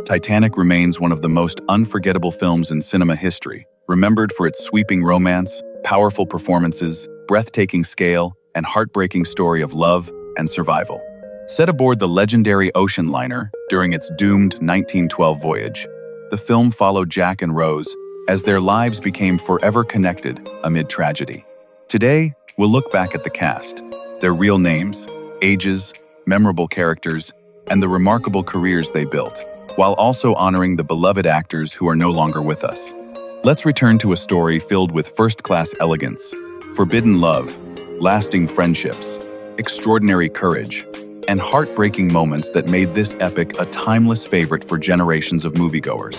Titanic remains one of the most unforgettable films in cinema history, remembered for its sweeping romance, powerful performances, breathtaking scale, and heartbreaking story of love and survival. Set aboard the legendary ocean liner during its doomed 1912 voyage, the film followed Jack and Rose as their lives became forever connected amid tragedy. Today, we'll look back at the cast, their real names, ages, memorable characters, and the remarkable careers they built, while also honoring the beloved actors who are no longer with us. Let's return to a story filled with first-class elegance, forbidden love, lasting friendships, extraordinary courage, and heartbreaking moments that made this epic a timeless favorite for generations of moviegoers.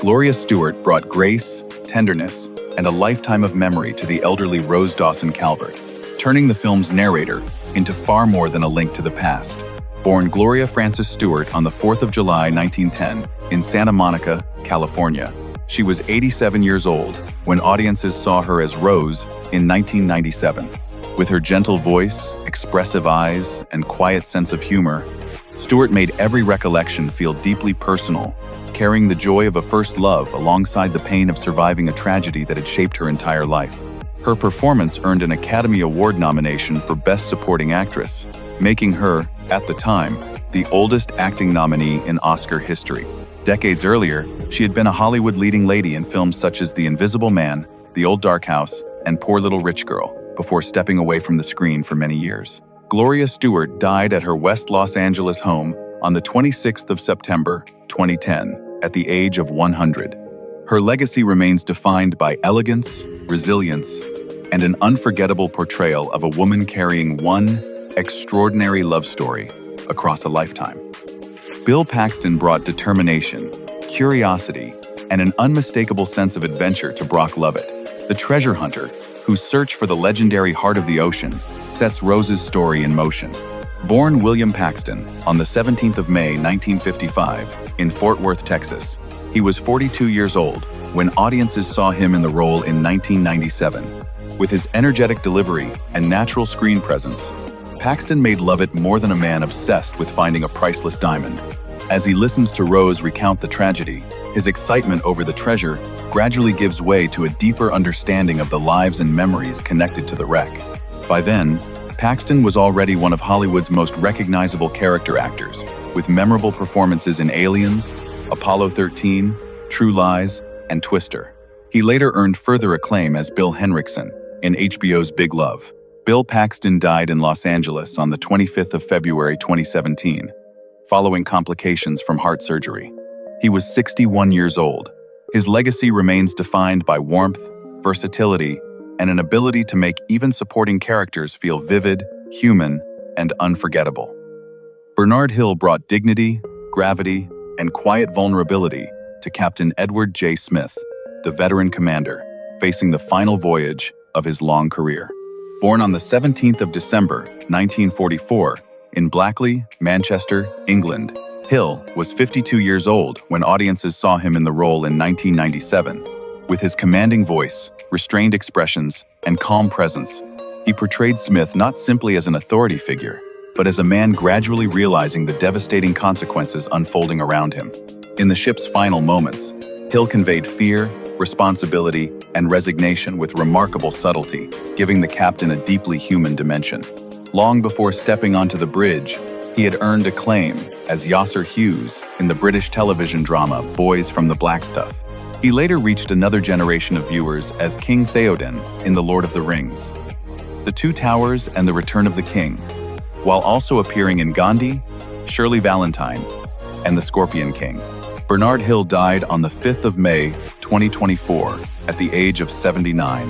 Gloria Stuart brought grace, tenderness, and a lifetime of memory to the elderly Rose Dawson Calvert, turning the film's narrator into far more than a link to the past. Born Gloria Frances Stuart on the 4th of July, 1910, in Santa Monica, California, she was 87 years old when audiences saw her as Rose in 1997. With her gentle voice, expressive eyes, and quiet sense of humor, Stuart made every recollection feel deeply personal, carrying the joy of a first love alongside the pain of surviving a tragedy that had shaped her entire life. Her performance earned an Academy Award nomination for Best Supporting Actress, making her, at the time, the oldest acting nominee in Oscar history. Decades earlier, she had been a Hollywood leading lady in films such as The Invisible Man, The Old Dark House, and Poor Little Rich Girl, before stepping away from the screen for many years. Gloria Stuart died at her West Los Angeles home on the 26th of September, 2010, at the age of 100. Her legacy remains defined by elegance, resilience, and an unforgettable portrayal of a woman carrying one extraordinary love story across a lifetime. Bill Paxton brought determination, curiosity, and an unmistakable sense of adventure to Brock Lovett, the treasure hunter whose search for the legendary heart of the ocean sets Rose's story in motion. Born William Paxton on the 17th of May, 1955, in Fort Worth, Texas, he was 42 years old when audiences saw him in the role in 1997. With his energetic delivery and natural screen presence, Paxton made Lovett more than a man obsessed with finding a priceless diamond. As he listens to Rose recount the tragedy, his excitement over the treasure gradually gives way to a deeper understanding of the lives and memories connected to the wreck. By then, Paxton was already one of Hollywood's most recognizable character actors, with memorable performances in Aliens, Apollo 13, True Lies, and Twister. He later earned further acclaim as Bill Henriksen in HBO's Big Love. Bill Paxton died in Los Angeles on the 25th of February 2017, following complications from heart surgery. He was 61 years old. His legacy remains defined by warmth, versatility, and an ability to make even supporting characters feel vivid, human, and unforgettable. Bernard Hill brought dignity, gravity, and quiet vulnerability to Captain Edward J. Smith, the veteran commander, facing the final voyage of his long career. Born on the 17th of December, 1944, in Blackley, Manchester, England, Hill was 52 years old when audiences saw him in the role in 1997. With his commanding voice, restrained expressions, and calm presence, he portrayed Smith not simply as an authority figure, but as a man gradually realizing the devastating consequences unfolding around him. In the ship's final moments, Hill conveyed fear, responsibility, and resignation with remarkable subtlety, giving the captain a deeply human dimension. Long before stepping onto the bridge, he had earned acclaim as Yasser Hughes in the British television drama Boys from the Black Stuff. He later reached another generation of viewers as King Theoden in The Lord of the Rings, The Two Towers, and The Return of the King, while also appearing in Gandhi, Shirley Valentine, and The Scorpion King. Bernard Hill died on the 5th of May, 2024, at the age of 79.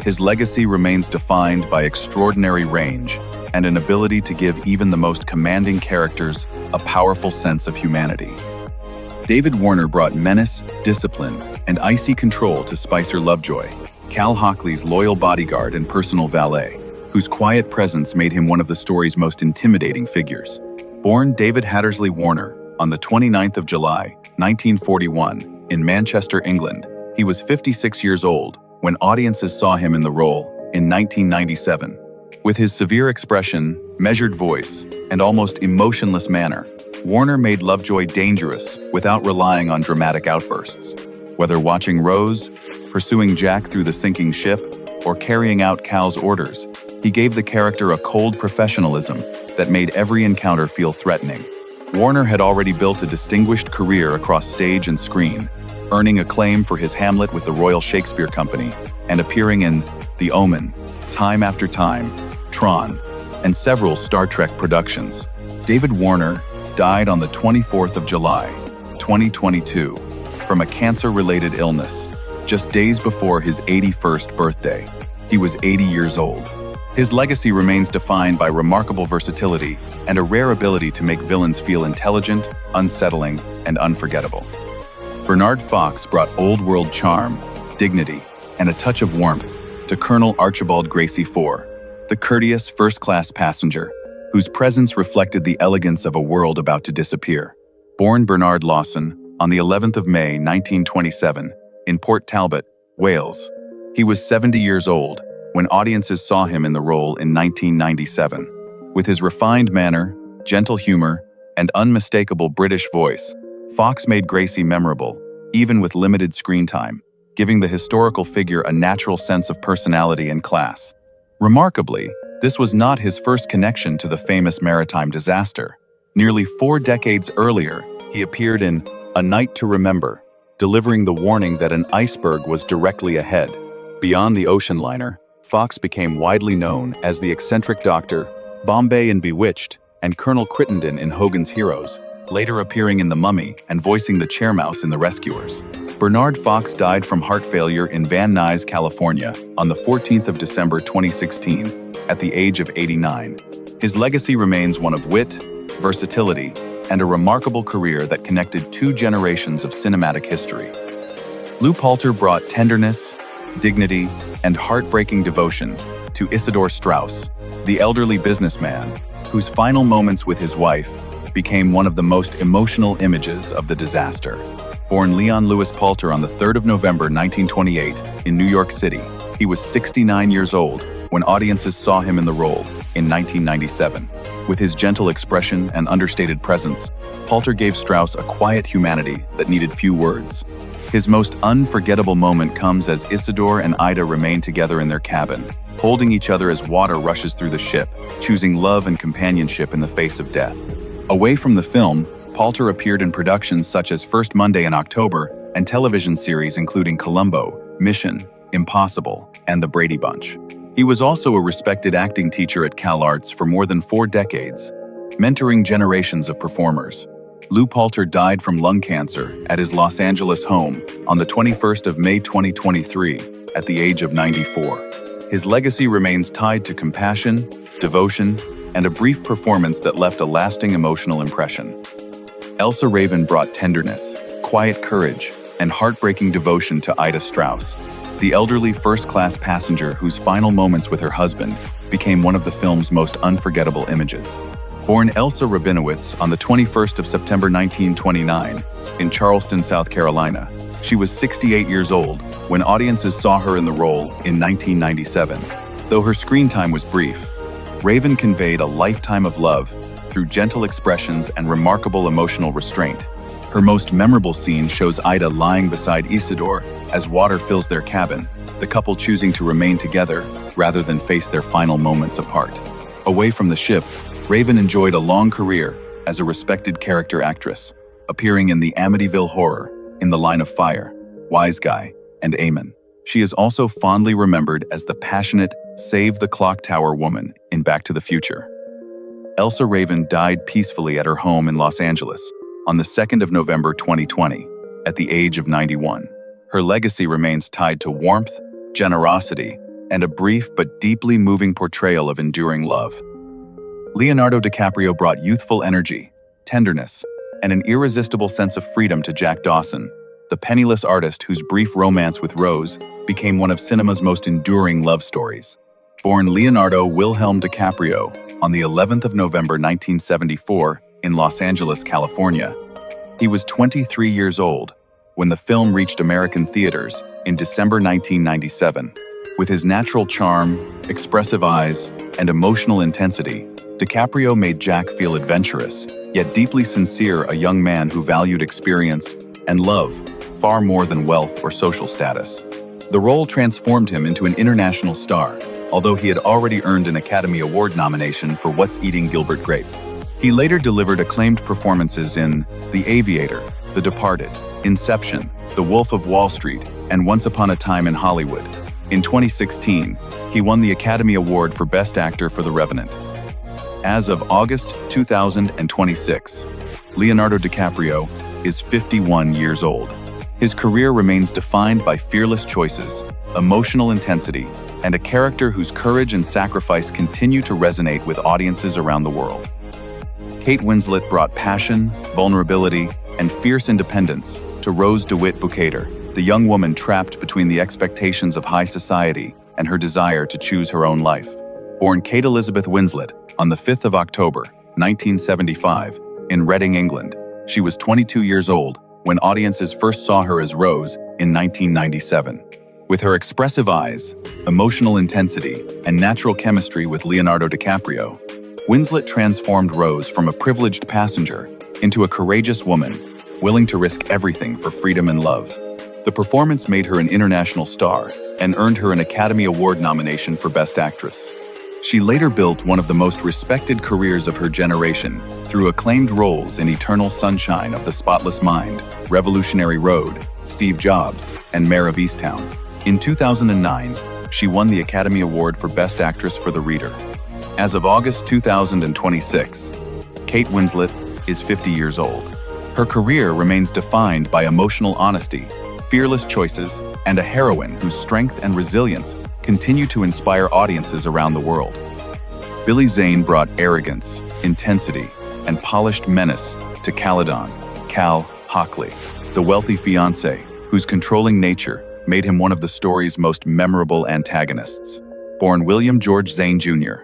His legacy remains defined by extraordinary range and an ability to give even the most commanding characters a powerful sense of humanity. David Warner brought menace, discipline, and icy control to Spicer Lovejoy, Cal Hockley's loyal bodyguard and personal valet, whose quiet presence made him one of the story's most intimidating figures. Born David Hattersley Warner on the 29th of July, 1941, in Manchester, England, he was 56 years old when audiences saw him in the role in 1997. With his severe expression, measured voice, and almost emotionless manner, Warner made Lovejoy dangerous without relying on dramatic outbursts. Whether watching Rose, pursuing Jack through the sinking ship, or carrying out Cal's orders, he gave the character a cold professionalism that made every encounter feel threatening. Warner had already built a distinguished career across stage and screen, earning acclaim for his Hamlet with the Royal Shakespeare Company and appearing in The Omen, Time After Time, Tron, and several Star Trek productions. David Warner died on the 24th of July, 2022, from a cancer-related illness, just days before his 81st birthday. He was 80 years old. His legacy remains defined by remarkable versatility and a rare ability to make villains feel intelligent, unsettling, and unforgettable. Bernard Fox brought old-world charm, dignity, and a touch of warmth to Colonel Archibald Gracie IV, the courteous first-class passenger whose presence reflected the elegance of a world about to disappear. Born Bernard Lawson on the 11th of May, 1927, in Port Talbot, Wales, he was 70 years old when audiences saw him in the role in 1997. With his refined manner, gentle humor, and unmistakable British voice, Fox made Gracie memorable, even with limited screen time, giving the historical figure a natural sense of personality and class. Remarkably, this was not his first connection to the famous maritime disaster. Nearly 4 decades earlier, he appeared in A Night to Remember, delivering the warning that an iceberg was directly ahead. Beyond the ocean liner, Fox became widely known as the eccentric Doctor, Bombay in Bewitched, and Colonel Crittenden in Hogan's Heroes, later appearing in The Mummy and voicing the Chairmouse in The Rescuers. Bernard Fox died from heart failure in Van Nuys, California, on the 14th of December 2016, at the age of 89. His legacy remains one of wit, versatility, and a remarkable career that connected 2 generations of cinematic history. Lew Poulter brought tenderness, dignity, and heartbreaking devotion to Isidor Straus, the elderly businessman whose final moments with his wife became one of the most emotional images of the disaster. Born Leon Lewis Poulter on the 3rd of November 1928 in New York City, he was 69 years old when audiences saw him in the role in 1997. With his gentle expression and understated presence, Poulter gave Strauss a quiet humanity that needed few words. His most unforgettable moment comes as Isidore and Ida remain together in their cabin, holding each other as water rushes through the ship, choosing love and companionship in the face of death. Away from the film, Poulter appeared in productions such as First Monday in October and television series including Columbo, Mission, Impossible, and The Brady Bunch. He was also a respected acting teacher at CalArts for more than 4 decades, mentoring generations of performers. Lew Poulter died from lung cancer at his Los Angeles home on the 21st of May 2023 at the age of 94. His legacy remains tied to compassion, devotion, and a brief performance that left a lasting emotional impression. Elsa Raven brought tenderness, quiet courage, and heartbreaking devotion to Ida Strauss, the elderly first-class passenger whose final moments with her husband became one of the film's most unforgettable images. Born Elsa Rabinowitz on the 21st of September 1929 in Charleston, South Carolina, she was 68 years old when audiences saw her in the role in 1997. Though her screen time was brief, Raven conveyed a lifetime of love through gentle expressions and remarkable emotional restraint. Her most memorable scene shows Ida lying beside Isidore as water fills their cabin, the couple choosing to remain together rather than face their final moments apart. Away from the ship, Raven enjoyed a long career as a respected character actress, appearing in the Amityville Horror, In the Line of Fire, Wise Guy, and Amen. She is also fondly remembered as the passionate, Save the Clock Tower woman in Back to the Future. Elsa Raven died peacefully at her home in Los Angeles on the 2nd of November 2020, at the age of 91. Her legacy remains tied to warmth, generosity, and a brief but deeply moving portrayal of enduring love. Leonardo DiCaprio brought youthful energy, tenderness, and an irresistible sense of freedom to Jack Dawson, the penniless artist whose brief romance with Rose became one of cinema's most enduring love stories. Born Leonardo Wilhelm DiCaprio on the 11th of November 1974 in Los Angeles, California, he was 23 years old when the film reached American theaters in December 1997. With his natural charm, expressive eyes, and emotional intensity, DiCaprio made Jack feel adventurous, yet deeply sincere, a young man who valued experience and love far more than wealth or social status. The role transformed him into an international star, although he had already earned an Academy Award nomination for What's Eating Gilbert Grape. He later delivered acclaimed performances in The Aviator, The Departed, Inception, The Wolf of Wall Street, and Once Upon a Time in Hollywood. In 2016, he won the Academy Award for Best Actor for The Revenant. As of August 2026, Leonardo DiCaprio is 51 years old. His career remains defined by fearless choices, emotional intensity, and a character whose courage and sacrifice continue to resonate with audiences around the world. Kate Winslet brought passion, vulnerability, and fierce independence to Rose DeWitt Bukater, the young woman trapped between the expectations of high society and her desire to choose her own life. Born Kate Elizabeth Winslet on the 5th of October, 1975, in Reading, England, she was 22 years old when audiences first saw her as Rose in 1997. With her expressive eyes, emotional intensity, and natural chemistry with Leonardo DiCaprio, Winslet transformed Rose from a privileged passenger into a courageous woman, willing to risk everything for freedom and love. The performance made her an international star and earned her an Academy Award nomination for Best Actress. She later built one of the most respected careers of her generation through acclaimed roles in Eternal Sunshine of the Spotless Mind, Revolutionary Road, Steve Jobs, and Mayor of Easttown. In 2009, she won the Academy Award for Best Actress for The Reader. As of August 2026, Kate Winslet is 50 years old. Her career remains defined by emotional honesty, fearless choices, and a heroine whose strength and resilience continue to inspire audiences around the world. Zane brought arrogance, intensity, and polished menace to Cal Hockley, the wealthy fiancé whose controlling nature made him one of the story's most memorable antagonists. Born William George Zane Jr.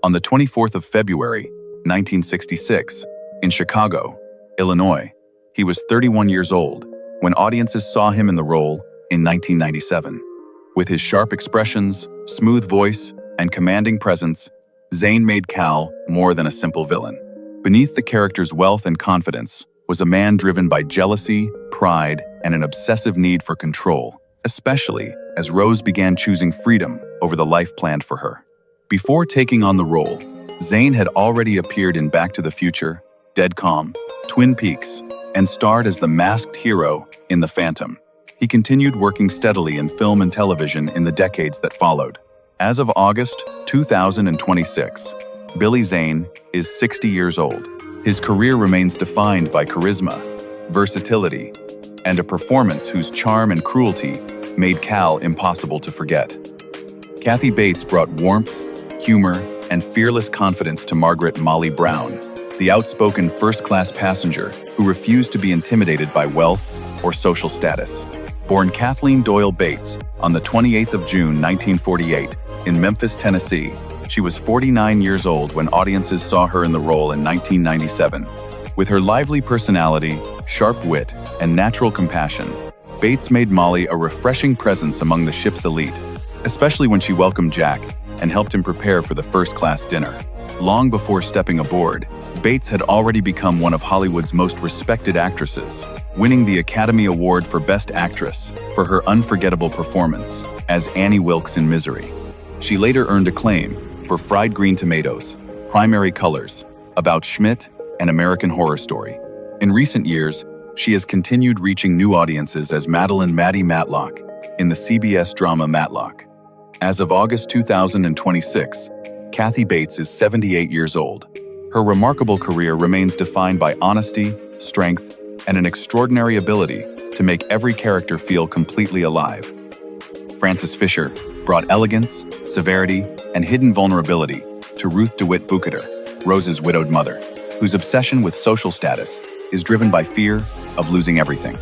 on the 24th of February, 1966, in Chicago, Illinois, he was 31 years old when audiences saw him in the role in 1997. With his sharp expressions, smooth voice, and commanding presence, Zane made Cal more than a simple villain. Beneath the character's wealth and confidence was a man driven by jealousy, pride, and an obsessive need for control, especially as Rose began choosing freedom over the life planned for her. Before taking on the role, Zane had already appeared in Back to the Future, Dead Calm, Twin Peaks, and starred as the masked hero in The Phantom. He continued working steadily in film and television in the decades that followed. As of August 2026, Zane is 60 years old. His career remains defined by charisma, versatility, and a performance whose charm and cruelty made Cal impossible to forget. Kathy Bates brought warmth, humor, and fearless confidence to Margaret Molly Brown, the outspoken first-class passenger who refused to be intimidated by wealth or social status. Born Kathleen Doyle Bates on the 28th of June, 1948, in Memphis, Tennessee, she was 49 years old when audiences saw her in the role in 1997. With her lively personality, sharp wit, and natural compassion, Bates made Molly a refreshing presence among the ship's elite, especially when she welcomed Jack and helped him prepare for the first-class dinner. Long before stepping aboard, Bates had already become one of Hollywood's most respected actresses, winning the Academy Award for Best Actress for her unforgettable performance as Annie Wilkes in Misery. She later earned acclaim for Fried Green Tomatoes, Primary Colors, About Schmidt, and American Horror Story. In recent years, she has continued reaching new audiences as Madeline Maddie Matlock in the CBS drama Matlock. As of August 2026, Kathy Bates is 78 years old. Her remarkable career remains defined by honesty, strength, and an extraordinary ability to make every character feel completely alive. Frances Fisher brought elegance, severity, and hidden vulnerability to Ruth DeWitt Bukater, Rose's widowed mother, whose obsession with social status is driven by fear of losing everything.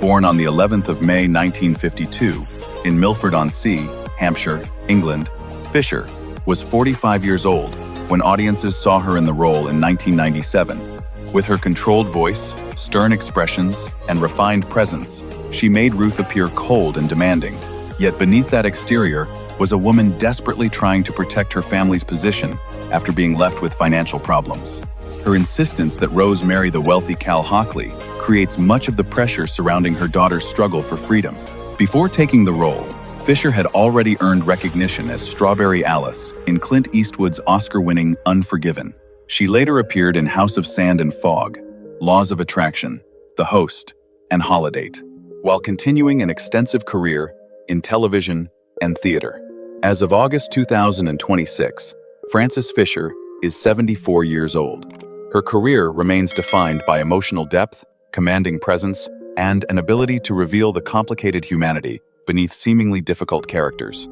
Born on the 11th of May 1952 in Milford-on-Sea, Hampshire, England, Fisher was 45 years old when audiences saw her in the role in 1997. With her controlled voice, stern expressions, and refined presence, she made Ruth appear cold and demanding. Yet beneath that exterior was a woman desperately trying to protect her family's position after being left with financial problems. Her insistence that Rose marry the wealthy Cal Hockley creates much of the pressure surrounding her daughter's struggle for freedom. Before taking the role, Fisher had already earned recognition as Strawberry Alice in Clint Eastwood's Oscar-winning Unforgiven. She later appeared in House of Sand and Fog, Laws of Attraction, The Host, and Holiday, while continuing an extensive career in television and theater. As of August 2026, Frances Fisher is 74 years old. Her career remains defined by emotional depth, commanding presence, and an ability to reveal the complicated humanity beneath seemingly difficult characters.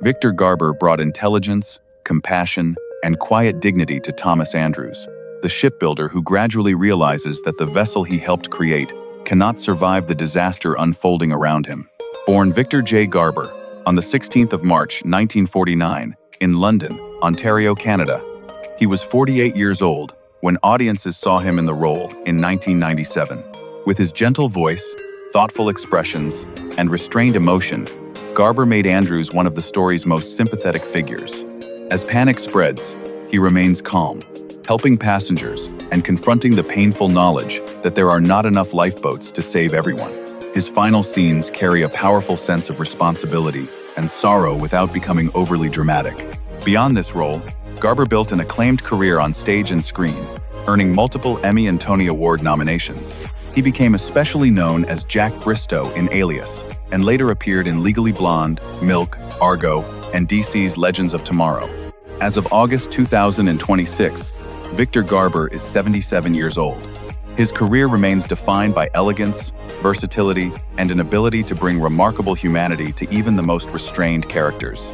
Victor Garber brought intelligence, compassion, and quiet dignity to Thomas Andrews, the shipbuilder who gradually realizes that the vessel he helped create cannot survive the disaster unfolding around him. Born Victor J. Garber on the 16th of March, 1949, in London, Ontario, Canada, he was 48 years old when audiences saw him in the role in 1997. With his gentle voice, thoughtful expressions, and restrained emotion, Garber made Andrews one of the story's most sympathetic figures. As panic spreads, he remains calm, helping passengers and confronting the painful knowledge that there are not enough lifeboats to save everyone. His final scenes carry a powerful sense of responsibility and sorrow without becoming overly dramatic. Beyond this role, Garber built an acclaimed career on stage and screen, earning multiple Emmy and Tony Award nominations. He became especially known as Jack Bristow in Alias, and later appeared in Legally Blonde, Milk, Argo, and DC's Legends of Tomorrow. As of August 2026, Victor Garber is 77 years old. His career remains defined by elegance, versatility, and an ability to bring remarkable humanity to even the most restrained characters.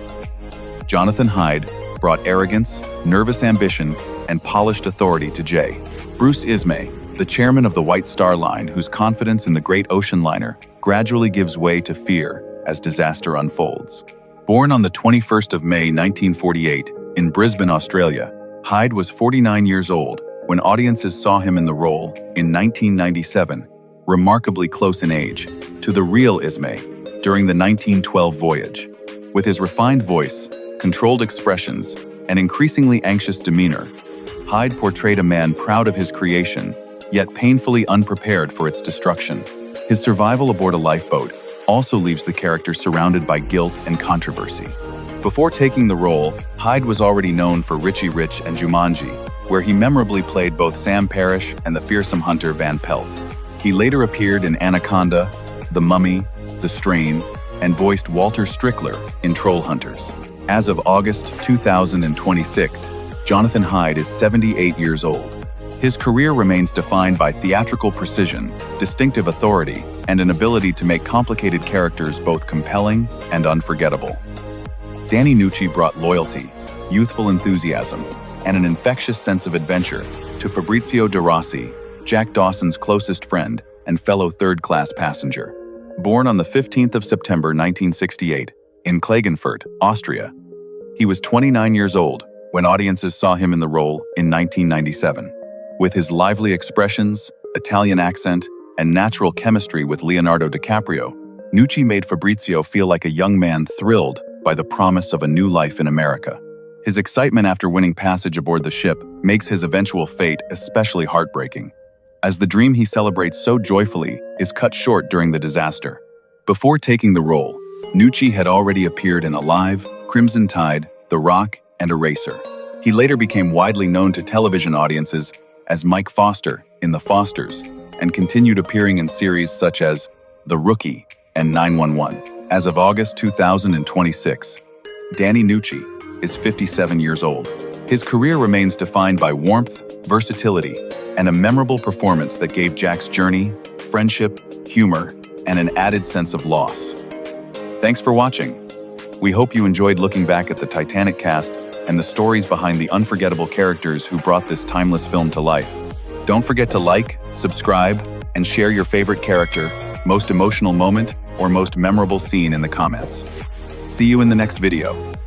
Jonathan Hyde brought arrogance, nervous ambition, and polished authority to J. Bruce Ismay, the chairman of the White Star Line, whose confidence in the great ocean liner gradually gives way to fear as disaster unfolds. Born on the 21st of May 1948 in Brisbane, Australia, Hyde was 49 years old when audiences saw him in the role in 1997, remarkably close in age to the real Ismay during the 1912 voyage. With his refined voice, controlled expressions, and increasingly anxious demeanor, Hyde portrayed a man proud of his creation, yet painfully unprepared for its destruction. His survival aboard a lifeboat also leaves the character surrounded by guilt and controversy. Before taking the role, Hyde was already known for Richie Rich and Jumanji, where he memorably played both Sam Parrish and the fearsome hunter Van Pelt. He later appeared in Anaconda, The Mummy, The Strain, and voiced Walter Strickler in Troll Hunters. As of August 2026, Jonathan Hyde is 78 years old. His career remains defined by theatrical precision, distinctive authority, and an ability to make complicated characters both compelling and unforgettable. Danny Nucci brought loyalty, youthful enthusiasm, and an infectious sense of adventure to Fabrizio De Rossi, Jack Dawson's closest friend and fellow third-class passenger. Born on the 15th of September 1968 in Klagenfurt, Austria, he was 29 years old when audiences saw him in the role in 1997. With his lively expressions, Italian accent, and natural chemistry with Leonardo DiCaprio, Nucci made Fabrizio feel like a young man thrilled by the promise of a new life in America. His excitement after winning passage aboard the ship makes his eventual fate especially heartbreaking, as the dream he celebrates so joyfully is cut short during the disaster. Before taking the role, Nucci had already appeared in Alive, Crimson Tide, The Rock, and Eraser. He later became widely known to television audiences as Mike Foster in The Fosters, and continued appearing in series such as The Rookie and 911. As of August 2026, Danny Nucci is 57 years old. His career remains defined by warmth, versatility, and a memorable performance that gave Jack's journey, friendship, humor, and an added sense of loss. Thanks for watching. We hope you enjoyed looking back at the Titanic cast and the stories behind the unforgettable characters who brought this timeless film to life. Don't forget to like, subscribe, and share your favorite character, most emotional moment, or most memorable scene in the comments. See you in the next video.